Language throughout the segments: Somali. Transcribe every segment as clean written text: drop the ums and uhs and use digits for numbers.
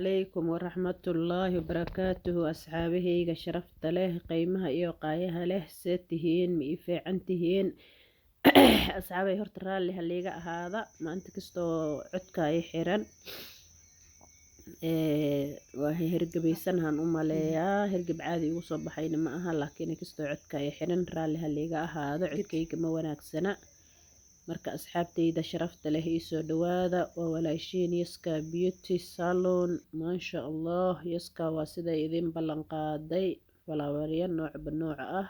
عليكم ورحمة الله وبركاته أصحابهيga sharafta leh qiimaha iyo qaayaha leh see tihiin ma ii fiican tihiin asxaabay horta raalli haliiga ahaada maanta kastoo codka ay xiran waa hergebaysanahan u maleeyaa hergeb caadi igu soo baxayna ma aha laakiin kastoo codka ay xiran raalli haliiga ahaado codkayga ma wanaagsana marka asxaabtayda sharafta leh ii soo dhawaada waa walaashiin yaska beauty salon maasha allah yaska waa siday idin ballan qaaday falaawarya noocba nooc ah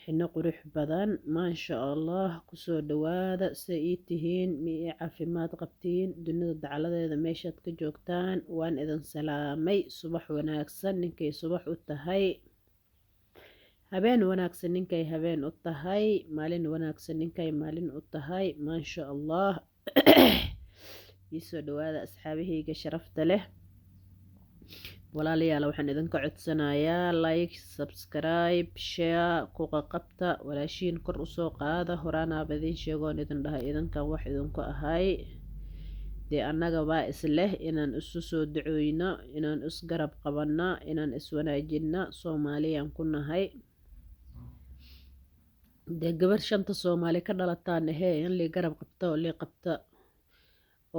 xino qurux badan maasha allah kusoo dhawaada say ii tihiin ma ii caafimaad qabtiin dunida dacaladeeda meeshaad ka joogtaan waan idin salaamay subax wanaagsan ninkay subax u tahay habeen wanaagsan ninkay habeen u tahay maalin wanaagsan ninkay maalin u tahay maasha allah iisoo dhawaada asxaabahayga sharafta leh walaalayaal waxaan idinka codsanayaa like subscribe share ku qabta walaashiin kor usoo qaada horaanaaba idin sheegoon idin dhahay idinkan wax idinku ahay dee annaga baa isleh inaan isu soo dacooyno inaan isgarab qabanna inaan iswanaajinna soomaaliyaan ku nahay dee gabar shanta soomaali ka dhalataan ahee in lii garab qabta oo lii qabta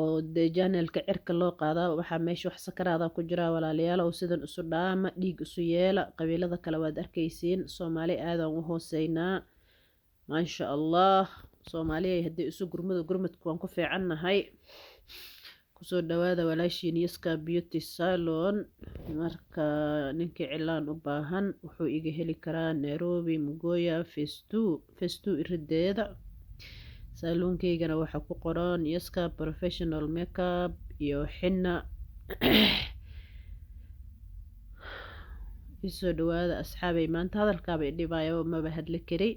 oo dee janeelka cirka loo qaadaa waxaa meesha wax sakaraada ku jira walaalayaal oo sidan isu dhaama dhiig isu yeela qabiilada kale waad arkaysiin soomaali aadaan u hooseynaa maasha allah soomaaliyay haddii isu gurmadku waan ku fiicannahay kusoo dhawaada walaashiin yaska beauty salon marka ninkii cilaan u baahan wuxuu iga heli karaa nairobi mugoya festu irideeda saaluunkaygana waxaa ku qoran yaska professional makeup iyo xina isoo dhawaada asxaabay maanta hadalkaaba idhibaayo maba hadli kari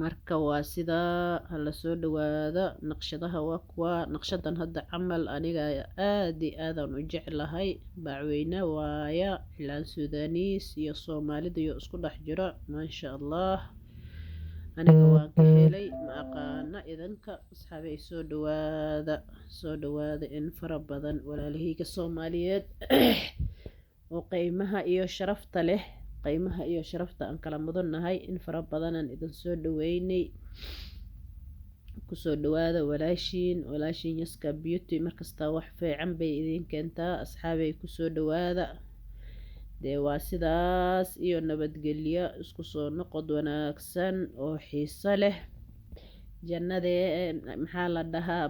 marka waa sidaa hala soo dhawaada naqshadaha waa kuwa naqshadan hadda camal aniga aad iyo aadaan u jeclahay bacweyne waaya cilaan suudaniis iyo soomaalida iyo isku dhex jiro maasha allah aniga waan ka helay ma aqaana idinka asxaabay soo dhawaada in fara badan walaalahayga soomaaliyeed oo qiimaha iyo sharafta leh qiimaha iyo sharafta aan kala mudannahay in fara badanaan idin soo dhaweynay kusoo dhawaada walaashiin yaska beauty markasta wax fiican bay idin keentaa asxaabay kusoo dhawaada dee waa sidaas iyo nabadgelyo isku soo noqod wanaagsan oo xiiso leh jannadee maxaa la dhahaa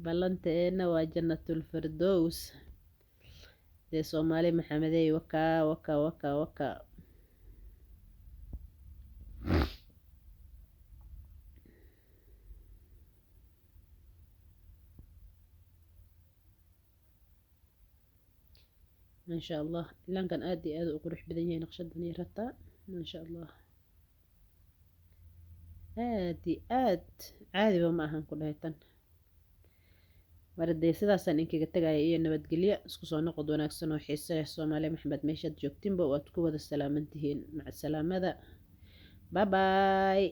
ballanteena waa jannatul firdows dee soomaali maxamedey waka maasha allah ilaankan aad iyo aad u qurux badan yahay naqshadan iyo rataa maasha allah aad iyo aad caadiba ma ahan ku dhahay tan waradee sidaasaan inkaga tagaya iyo nabadgelyo isku soo noqod wanaagsan oo xiise leh soomaali maxamed meeshaad joogtinba waad ku wada salaaman tihiin maca salaamada bye bye